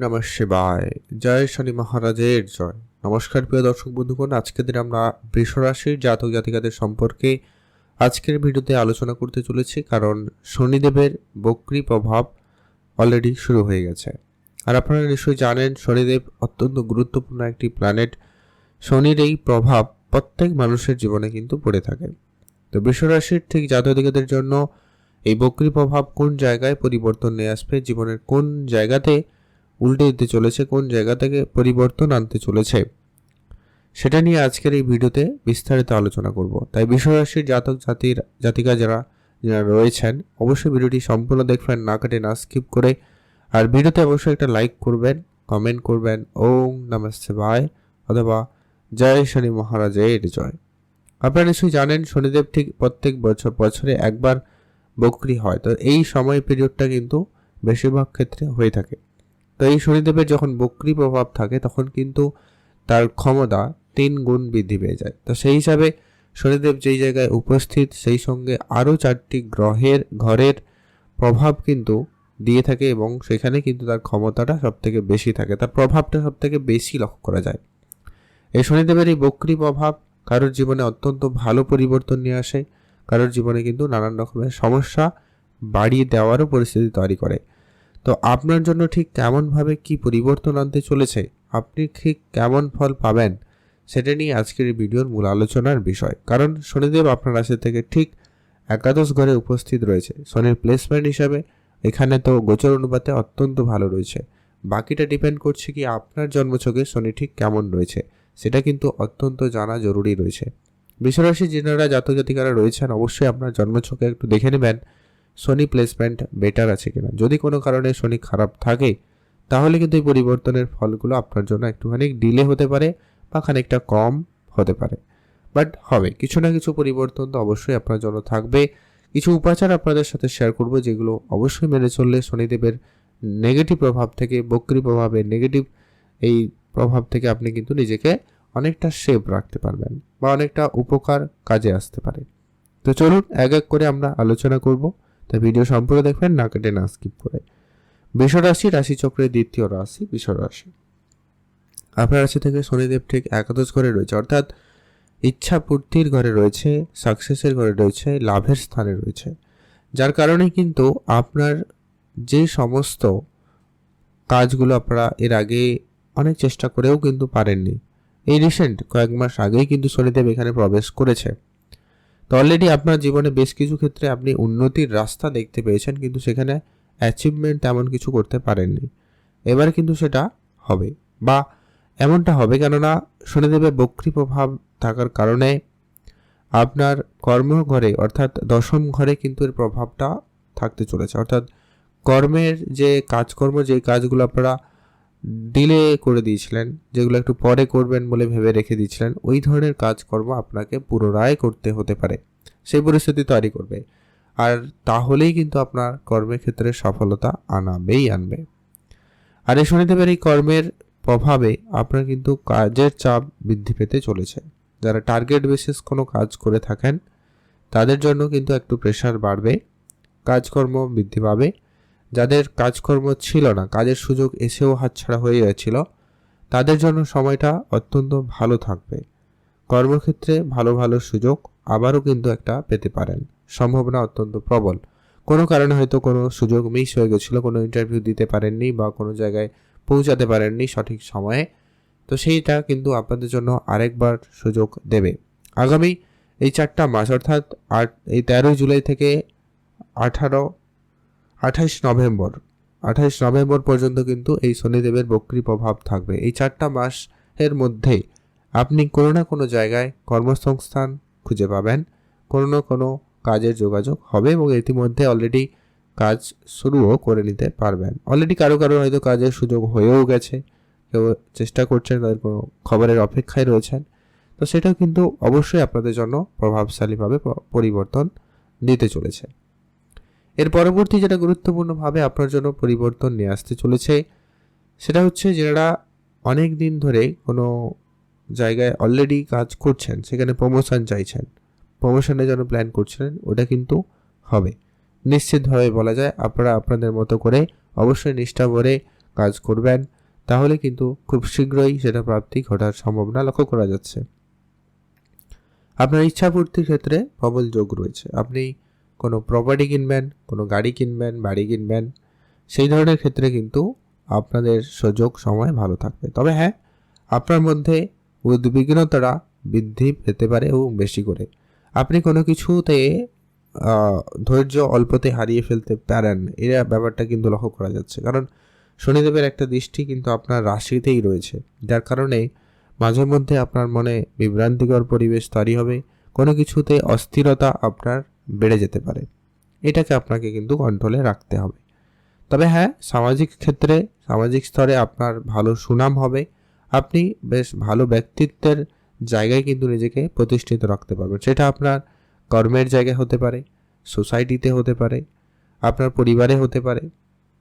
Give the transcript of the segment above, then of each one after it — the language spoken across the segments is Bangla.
নমঃ শিবায়। জয় শনি মহারাজের জয়। নমস্কার প্রিয় দর্শক বন্ধুগণ, আজকের দিন আমরা বৃষ রাশির জাতক জাতিকাদের সম্পর্কে আজকের ভিডিওতে আলোচনা করতে চলেছি, কারণ শনিদেবের বক্রী প্রভাব অলরেডি শুরু হয়ে গেছে। আর আপনারা নিশ্চয়ই জানেন শনিদেব অত্যন্ত গুরুত্বপূর্ণ একটি প্ল্যানেট। শনির এই প্রভাব প্রত্যেক মানুষের জীবনে কিন্তু পড়ে থাকে। তো বৃষ রাশির ঠিক জাতক জাতিকাদের জন্য এই বক্রী প্রভাব কোন জায়গায় পরিবর্তন নিয়ে আসবে, জীবনের কোন জায়গাতে উল্টে দিতে চলেছে, কোন জায়গা থেকে পরিবর্তন আনতে চলেছে, সেটা নিয়ে আজকের এই ভিডিওতে বিস্তারিত আলোচনা করব। তাই বৃষ রাশির জাতক জাতিকা যারা রয়েছেন অবশ্যই ভিডিওটি সম্পূর্ণ দেখবেন, না কেটে না স্কিপ করে। আর ভিডিওতে অবশ্যই একটা লাইক করবেন, কমেন্ট করবেন ওম নমঃ শিবায় অথবা জয় শনি মহারাজের জয়। আপনারা নিশ্চয়ই জানেন শনিদেব ঠিক প্রত্যেক বছরে একবার বক্রী হয়। তো এই সময় পিরিয়ডটা কিন্তু বেশিরভাগ ক্ষেত্রে হয়ে থাকে। তো এই শনিদেবের যখন বক্রী প্রভাব থাকে তখন কিন্তু তার ক্ষমতা 3 গুণ বৃদ্ধি পেয়ে যায়। তো সেই হিসাবে শনিদেব যেই জায়গায় উপস্থিত সেই সঙ্গে আরও 4টি ঘরের প্রভাব কিন্তু দিয়ে থাকে এবং সেখানে কিন্তু তার ক্ষমতাটা সবথেকে বেশি থাকে, তার প্রভাবটা সবথেকে বেশি লক্ষ্য করা যায়। এই শনিদেবের এই বক্রী প্রভাব কারোর জীবনে অত্যন্ত ভালো পরিবর্তন নিয়ে আসে, কারোর জীবনে কিন্তু নানান রকমের সমস্যা বাড়িয়ে দেওয়ারও পরিস্থিতি তৈরি করে। তো আপনার জন্য ঠিক কেমনভাবে কি পরিবর্তন আনতে চলেছে, আপনি ঠিক কেমন ফল পাবেন, সেটা নিয়ে আজকের এই ভিডিওর মূল আলোচনার বিষয়। কারণ শনিদেব আপনার রাশি থেকে ঠিক একাদশ ঘরে উপস্থিত রয়েছে। শনির প্লেসমেন্ট হিসাবে এখানে তো গোচর অনুপাতে অত্যন্ত ভালো রয়েছে। বাকিটা ডিপেন্ড করছে কি আপনার জন্মছকে শনি ঠিক কেমন রয়েছে, সেটা কিন্তু অত্যন্ত জানা জরুরি রয়েছে। বৃষরাশি যারা জাতক জাতিকারা রয়েছেন অবশ্যই আপনার জন্মছকে একটু দেখে নেবেন শনি প্লেসমেন্ট বেটার আছে কিনা। যদি কোনো কারণে শনি খারাপ থাকে তাহলে কিন্তু এই পরিবর্তনের ফলগুলো আপনার জন্য একটুখানি ডিলে হতে পারে বা খানিকটা কম হতে পারে, বাট হবে। কিছু না কিছু পরিবর্তন তো অবশ্যই আপনার জন্য থাকবে। কিছু উপাচার আপনাদের সাথে শেয়ার করব যেগুলো অবশ্যই মেনে চললে শনিদেবের নেগেটিভ প্রভাব থেকে, বক্রী প্রভাবের নেগেটিভ এই প্রভাব থেকে আপনি কিন্তু নিজেকে অনেকটা সেভ রাখতে পারবেন বা অনেকটা উপকার কাজে আসতে পারে। তো চলুন এক এক করে আমরা আলোচনা করব। তাই ভিডিও সম্পূর্ণ দেখবেন, না কেটে না স্কিপ করে। বৃষ রাশি রাশিচক্রের দ্বিতীয় রাশি বৃষ রাশি। আপনার রাশি থেকে শনিদেব ঠিক একাদশ ঘরে রয়েছে, অর্থাৎ ইচ্ছা পূর্তির ঘরে রয়েছে, সাকসেসের ঘরে রয়েছে, লাভের স্থানে রয়েছে। যার কারণে কিন্তু আপনার যে সমস্ত কাজগুলো আপনারা এর আগে অনেক চেষ্টা করেও কিন্তু পারেননি, এই রিসেন্ট কয়েক মাস আগেই কিন্তু শনিদেব এখানে প্রবেশ করেছে। তো অলরেডি আপনার জীবনে বেশ কিছু ক্ষেত্রে আপনি উন্নতির রাস্তা দেখতে পেয়েছেন, কিন্তু সেখানে অ্যাচিভমেন্ট তেমন কিছু করতে পারেননি। এবার কিন্তু সেটা হবে বা এমনটা হবে, কেননা শনিদেবের বক্রী প্রভাব থাকার কারণে আপনার কর্মঘরে অর্থাৎ দশম ঘরে কিন্তু এর প্রভাবটা থাকতে চলেছে। অর্থাৎ কর্মের যে কাজকর্ম, যে কাজগুলো আপনারা ডিলে করে দিয়েছিলেন, যেগুলো একটু পরে করবেন বলে ভেবে রেখে দিয়েছিলেন, ওই ধরনের কাজকর্ম আপনাকে পুনরায় করতে হতে পারে, সেই পরিস্থিতি তৈরি করবে। আর তাহলেই কিন্তু আপনার কর্মের ক্ষেত্রে সফলতা আনবে। আর এই শনিদেবের এই কর্মের প্রভাবে আপনার কিন্তু কাজের চাপ বৃদ্ধি পেতে চলেছে। যারা টার্গেট বেসিস কোনো কাজ করে থাকেন তাদের জন্য কিন্তু একটু প্রেশার বাড়বে, কাজকর্ম বৃদ্ধি পাবে। যাদের কাজকর্ম ছিল না, কাজের সুযোগ এসেও হাতছাড়া হয়ে গেছিল, তাদের জন্য সময়টা অত্যন্ত ভালো থাকবে। কর্মক্ষেত্রে ভালো ভালো সুযোগ আবারও কিন্তু একটা পেতে পারেন, সম্ভাবনা অত্যন্ত প্রবল। কোনো কারণে হয়তো কোনো সুযোগ মিস হয়ে গেছিলো, কোনো ইন্টারভিউ দিতে পারেননি বা কোনো জায়গায় পৌঁছাতে পারেননি সঠিক সময়ে, তো সেইটা কিন্তু আপনাদের জন্য আরেকবার সুযোগ দেবে। আগামী এই 4টা মাস অর্থাৎ এই 13 জুলাই থেকে 28 নভেম্বর পর্যন্ত কিন্তু এই শনিদেবের বক্রী প্রভাব থাকবে। এই 4টা মাসের মধ্যে আপনি কোনো না কোনো জায়গায় কর্মসংস্থান খুঁজে পাবেন, কোনো না কোনো কাজের যোগাযোগ হবে এবং ইতিমধ্যে অলরেডি কাজ শুরুও করে নিতে পারবেন। অলরেডি কারো হয়তো কাজের সুযোগ হয়েও গেছে, কেউ চেষ্টা করছেন, তাদের কোনো খবরের অপেক্ষায় রয়েছেন। তো সেটাও কিন্তু অবশ্যই আপনাদের জন্য প্রভাবশালীভাবে পরিবর্তন দিতে চলেছে। এর পরবর্তী যেটা গুরুত্বপূর্ণভাবে আপনার জন্য পরিবর্তন নিয়ে আসতে চলেছে সেটা হচ্ছে, যারা অনেক দিন ধরে কোনো জায়গায় অলরেডি কাজ করছেন, সেখানে প্রমোশন চাইছেন, প্রমোশনের জন্য প্ল্যান করছিলেন, ওটা কিন্তু হবে নিশ্চিতভাবে। বলা যায় আপনারা আপনাদের মতো করে অবশ্যই নিষ্ঠা ভরে কাজ করবেন, তাহলে কিন্তু খুব শীঘ্রই সেটা প্রাপ্তি ঘটার সম্ভাবনা লক্ষ্য করা যাচ্ছে। আপনার ইচ্ছাপূর্তির ক্ষেত্রে প্রবল যোগ রয়েছে। আপনি কোনো প্রপার্টি কিনবেন, কোনো গাড়ি কিনবেন, বাড়ি কিনবেন, সেই ধরনের ক্ষেত্রে কিন্তু আপনাদের সুযোগ সময় ভালো থাকবে। তবে হ্যাঁ, আপনার মধ্যে উদ্বিগ্নতাটা বৃদ্ধি পেতে পারে এবং বেশি করে আপনি কোনো কিছুতে ধৈর্য অল্পতে হারিয়ে ফেলতে পারেন, এরা ব্যাপারটা কিন্তু লক্ষ্য করা যাচ্ছে। কারণ শনিদেবের একটা দৃষ্টি কিন্তু আপনার রাশিতেই রয়েছে, যার কারণে মাঝে মধ্যে আপনার মনে বিভ্রান্তিকর পরিবেশ তৈরি হবে, কোনো কিছুতে অস্থিরতা আপনার বেড়ে যেতে পারে। এটাকে আপনাকে কিন্তু কন্ট্রোলে রাখতে হবে। তবে হ্যাঁ, সামাজিক ক্ষেত্রে, সামাজিক স্তরে আপনার ভালো সুনাম হবে। আপনি বেশ ভালো ব্যক্তিত্বের জায়গায় কিন্তু নিজেকে প্রতিষ্ঠিত রাখতে পারবেন। সেটা আপনার কর্মের জায়গায় হতে পারে, সোসাইটিতে হতে পারে, আপনার পরিবারে হতে পারে,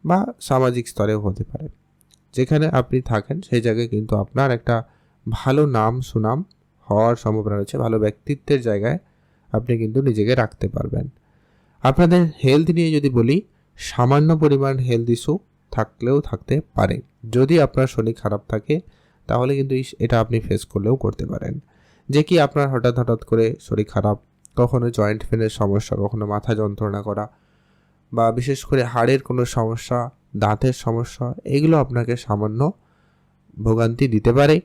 বা সামাজিক স্তরেও হতে পারে। যেখানে আপনি থাকেন সেই জায়গায় কিন্তু আপনার একটা ভালো নাম সুনাম হওয়ার সম্ভাবনা রয়েছে। ভালো ব্যক্তিত্বের জায়গায় আপনি কিন্তু নিজেকে রাখতে পারবেন। আপনাদের হেলথ নিয়ে যদি বলি, সামান্য পরিমাণ হেলথ ইস্যু থাকলেও থাকতে পারে। যদি আপনার শরীর খারাপ থাকে তাহলে কিন্তু এটা আপনি ফেস করলেও করতে পারেন। যে কি আপনার হঠাৎ হঠাৎ করে শরীর খারাপ, কখনো জয়েন্ট পেনের সমস্যা, কখনো মাথা যন্ত্রণা করা, বা বিশেষ করে হাড়ের কোনো সমস্যা, দাঁতের সমস্যা, এগুলো আপনাকে সামান্য ভোগান্তি দিতে পারে।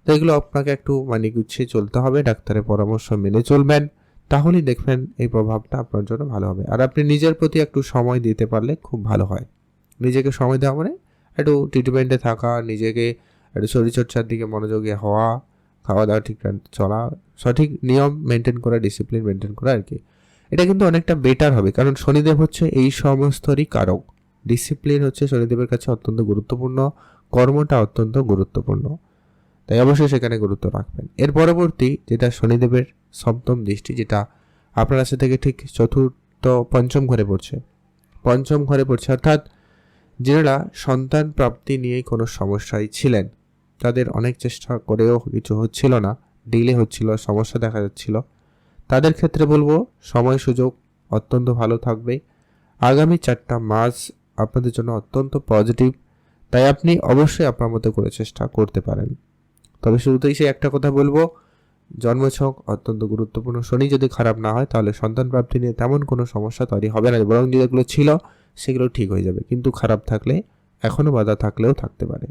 তো এগুলো আপনাকে একটু গুছিয়ে চলতে হবে, ডাক্তারের পরামর্শ মেনে চলবেন, তাহলেই দেখবেন এই প্রভাবটা আপনার জন্য ভালো হবে। আর আপনি নিজের প্রতি একটু সময় দিতে পারলে খুব ভালো হয়। নিজেকে সময় দেওয়া মানে একটু ট্রিটমেন্টে থাকা, নিজেকে একটু শরীরচর্চার দিকে মনোযোগী হওয়া, খাওয়া দাওয়া ঠিক চলা, সঠিক নিয়ম মেনটেন করা, ডিসিপ্লিন মেনটেন করা আর কি। এটা কিন্তু অনেকটা বেটার হবে, কারণ শনিদেব হচ্ছে এই সমস্তরই কারক। ডিসিপ্লিন হচ্ছে শনিদেবের কাছে অত্যন্ত গুরুত্বপূর্ণ, কর্মটা অত্যন্ত গুরুত্বপূর্ণ, তাই অবশ্যই সেখানে গুরুত্ব রাখবেন। এর পরবর্তী যেটা শনিদেবের সপ্তম দৃষ্টি, যেটা আপনার রাশি থেকে ঠিক পঞ্চম ঘরে পড়ছে। পঞ্চম ঘরে পড়ছে অর্থাৎ যারা সন্তান প্রাপ্তি নিয়ে কোনো সমস্যায় ছিলেন, তাদের অনেক চেষ্টা করেও কিছু হচ্ছিল না, ডিলে হচ্ছিল, সমস্যা দেখা যাচ্ছিল, তাদের ক্ষেত্রে বলবো সময় সুযোগ অত্যন্ত ভালো থাকবে। আগামী 4টা মাস আপনাদের জন্য অত্যন্ত পজিটিভ, তাই আপনি অবশ্যই আপনার মতো করে চেষ্টা করতে পারেন। তবে শুরুতেই সেই একটা কথা বলবো, জন্মছক অত্যন্ত গুরুত্বপূর্ণ। শনি যদি খারাপ না হয় তাহলে সন্তান প্রাপ্তি নিয়ে তেমন কোনো সমস্যা তৈরি হবে না, বরং যেগুলো ছিল সেগুলো ঠিক হয়ে যাবে। কিন্তু খারাপ থাকলে, এখনও বাধা থাকলেও থাকতে পারে,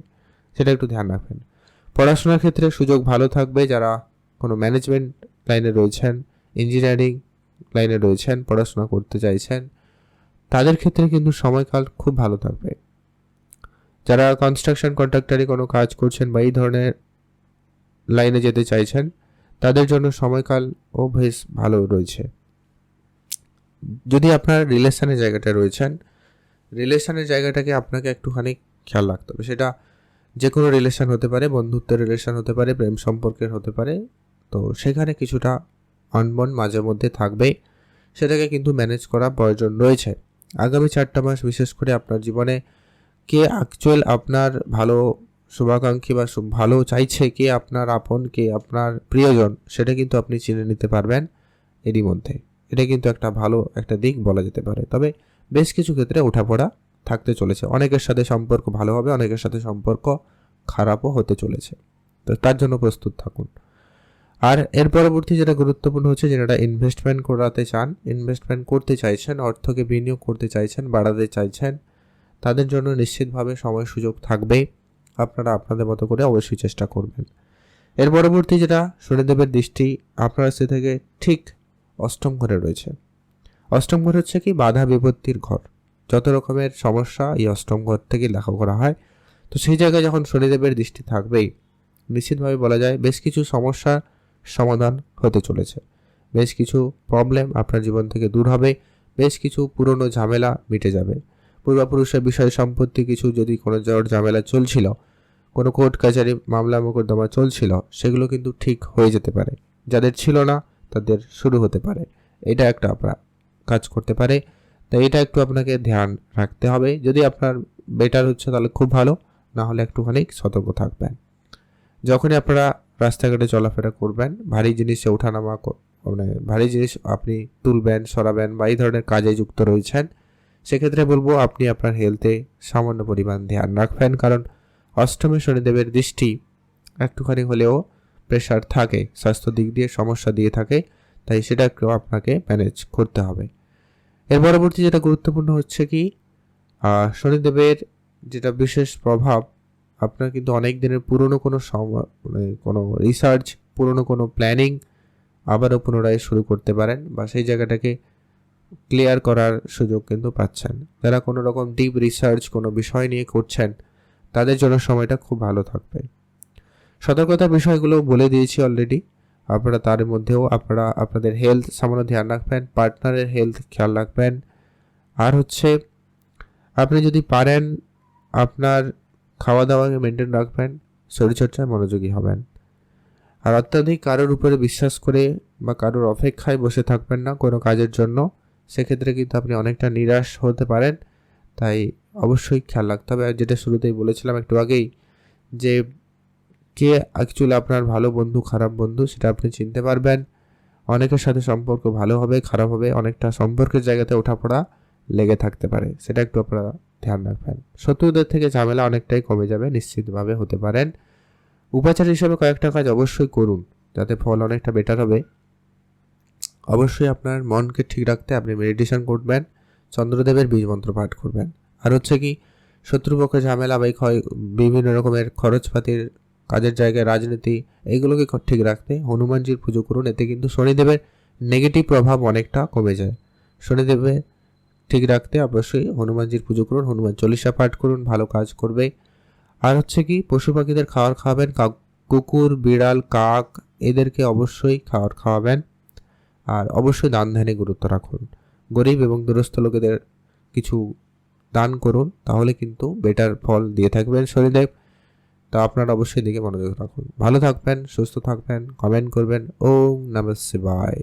সেটা একটু ধ্যান রাখবেন। পড়াশোনার ক্ষেত্রে সুযোগ ভালো থাকবে। যারা কোনো ম্যানেজমেন্ট লাইনে রয়েছেন, ইঞ্জিনিয়ারিং লাইনে রয়েছেন, পড়াশোনা করতে চাইছেন, তাদের ক্ষেত্রে কিন্তু সময়কাল খুব ভালো থাকবে। যারা কনস্ট্রাকশন কন্ট্রাক্টরি কোনো কাজ করছেন বা এই ধরনের লাইনে যেতে চাইছেন, তাদের জন্য সময়কালও বেশ ভালো রয়েছে। যদি আপনার রিলেশনের জায়গাটা রয়েছেন, রিলেশনের জায়গাটাকে আপনাকে একটুখানি খেয়াল রাখতে হবে। সেটা যে কোনো রিলেশন হতে পারে, বন্ধুত্বের রিলেশন হতে পারে, প্রেম সম্পর্কের হতে পারে। তো সেখানে কিছুটা অনবন মাঝে মধ্যে থাকবে, সেটাকে কিন্তু ম্যানেজ করা প্রয়োজন রয়েছে। আগামী 4টা মাস বিশেষ করে আপনার জীবনে কে অ্যাকচুয়াল আপনার ভালো শুভাকাঙ্ক্ষী বা ভালো চাইছে, কে আপনার আপন, কে আপনার প্রিয়জন, সেটা কিন্তু আপনি চিনে নিতে পারবেন এরই মধ্যে। এটা কিন্তু একটা ভালো একটা দিক বলা যেতে পারে। তবে বেশ কিছু ক্ষেত্রে ওঠাপড়া থাকতে চলেছে, অনেকের সাথে সম্পর্ক ভালো হবে, অনেকের সাথে সম্পর্ক খারাপও হতে চলেছে, তো তার জন্য প্রস্তুত থাকুন। আর এর পরবর্তী যেটা গুরুত্বপূর্ণ হচ্ছে, যেটা ইনভেস্টমেন্ট করাতে চান, ইনভেস্টমেন্ট করতে চাইছেন, অর্থকে বিনিয়োগ করতে চাইছেন, বাড়াতে চাইছেন, তাদের জন্য নিশ্চিতভাবে সময় সুযোগ থাকবে। আপনারা আপনাদের মতো করে অবশ্যই চেষ্টা করবেন। এর পরবর্তী যেটা শনিদেবের দৃষ্টি আপনার রাশি থেকে ঠিক অষ্টম ঘরে রয়েছে। অষ্টম ঘর হচ্ছে কি বাধা বিপত্তির ঘর। যত রকমের সমস্যা এই অষ্টম ঘর থেকে লেখা করা হয়। তো সেই জায়গায় যখন শনিদেবের দৃষ্টি থাকবেই, নিশ্চিতভাবে বলা যায় বেশ কিছু সমস্যার সমাধান হতে চলেছে, বেশ কিছু প্রবলেম আপনার জীবন থেকে দূর হবে, বেশ কিছু পুরনো ঝামেলা মিটে যাবে। পূর্বপুরুষের বিষয় সম্পত্তি কিছু যদি কোনো ঝামেলা চলছিল, কোনো কোর্ট কাছারি মামলা মোকদ্দমা চলছিল, সেগুলো কিন্তু ঠিক হয়ে যেতে পারে। যাদের ছিল না তাদের শুরু হতে পারে। এটা একটা আপনার কাজ করতে পারে, তাই এটা একটু আপনাকে ধ্যান রাখতে হবে। যদি আপনার বেটার হচ্ছে তাহলে খুব ভালো, না হলে একটুখানি সতর্ক থাকবেন। যখনই আপনারা রাস্তাঘাটে চলাফেরা করবেন, ভারী জিনিসে ওঠানামা মানে ভারী জিনিস আপনি তুলবেন, সরাবেন বা এই ধরনের কাজে যুক্ত রয়েছেন, সেক্ষেত্রে বলবো আপনি আপনার হেলথে সামান্য পরিমাণ ধ্যান রাখবেন, কারণ অষ্টমে শনিদেবের দৃষ্টি একটুখানি হলেও প্রেশার থাকে, স্বাস্থ্য দিক দিয়ে সমস্যা দিয়ে থাকে, তাই সেটা একটু আপনাকে ম্যানেজ করতে হবে। এর পরবর্তী যেটা গুরুত্বপূর্ণ হচ্ছে কি, শনিদেবের যেটা বিশেষ প্রভাব, আপনার কিন্তু অনেক দিনের পুরনো কোনো কোনো রিসার্চ, পুরনো কোনো প্ল্যানিং আবারও পুনরায় শুরু করতে পারেন, বা সেই জায়গাটাকে ক্লিয়ার করার সুযোগ কিন্তু পাচ্ছেন। যারা কোনো রকম ডিপ রিসার্চ কোনো বিষয় নিয়ে করছেন, তাদের জন্য সময়টা খুব ভালো থাকবে। সতর্কতার বিষয়গুলো বলে দিয়েছি অলরেডি। আপনারা তার মধ্যেও আপনাদের হেলথ সামান্য ধ্যান রাখবেন, পার্টনারের হেলথ খেয়াল রাখবেন। আর হচ্ছে আপনি যদি পারেন আপনার খাওয়া দাওয়াকে মেনটেন রাখবেন, শরীরচর্চায় মনোযোগী হবেন। আর অত্যাধিক কারোর উপরে বিশ্বাস করে বা কারোর অপেক্ষায় বসে থাকবেন না কোনো কাজের জন্য, সেক্ষেত্রে কিন্তু আপনি অনেকটা নিরাশ হতে পারেন। তাই অবশ্যই খেয়াল রাখতে হবে। আর যেটা শুরুতেই বলেছিলাম একটু আগেই, যে কে অ্যাকচুয়ালি আপনার ভালো বন্ধু খারাপ বন্ধু সেটা আপনি চিনতে পারবেন। অনেকের সাথে সম্পর্ক ভালো হবে, খারাপ হবে, অনেকটা সম্পর্কের জায়গাতে ওঠাপড়া লেগে থাকতে পারে, সেটা একটু আপনারা ধ্যান রাখবেন। শত্রুদের থেকে ঝামেলা অনেকটাই কমে যাবে, নিশ্চিতভাবে হতে পারেন। উপাচার হিসেবে কয়েকটা কাজ অবশ্যই করুন, যাতে ফল অনেকটা বেটার হবে। অবশ্যই আপনার মনকে ঠিক রাখতে আপনি মেডিটেশন করবেন, চন্দ্রদেবের বীজ মন্ত্র পাঠ করবেন। আর হচ্ছে কি, শত্রুপক্ষে ঝামেলা বা বিভিন্ন রকমের খরচপাতির কাজের জায়গায় রাজনীতি, এইগুলোকে ঠিক রাখতে হনুমানজির পুজো করুন। এতে কিন্তু শনিদেবের নেগেটিভ প্রভাব অনেকটা কমে যায়। শনিদেবের ঠিক রাখতে অবশ্যই হনুমানজির পুজো করুন, হনুমান চল্লিশা পাঠ করুন, ভালো কাজ করবে। আর হচ্ছে কি, পশু পাখিদের খাবার খাওয়াবেন, কুকুর, বিড়াল, কাক, এদেরকে অবশ্যই খাবার খাওয়াবেন। আর অবশ্যই দান ধ্যানে গুরুত্ব রাখুন। গরিব এবং দুরস্থ লোকেদের কিছু দান করুন, তাহলে কিন্তু বেটার ফল দিয়ে থাকবেন শনিদেব। তা আপনারা অবশ্যই দিকে মনোযোগ রাখুন। ভালো থাকবেন, সুস্থ থাকবেন, কমেন্ট করবেন। ওম নমঃ শিবায়।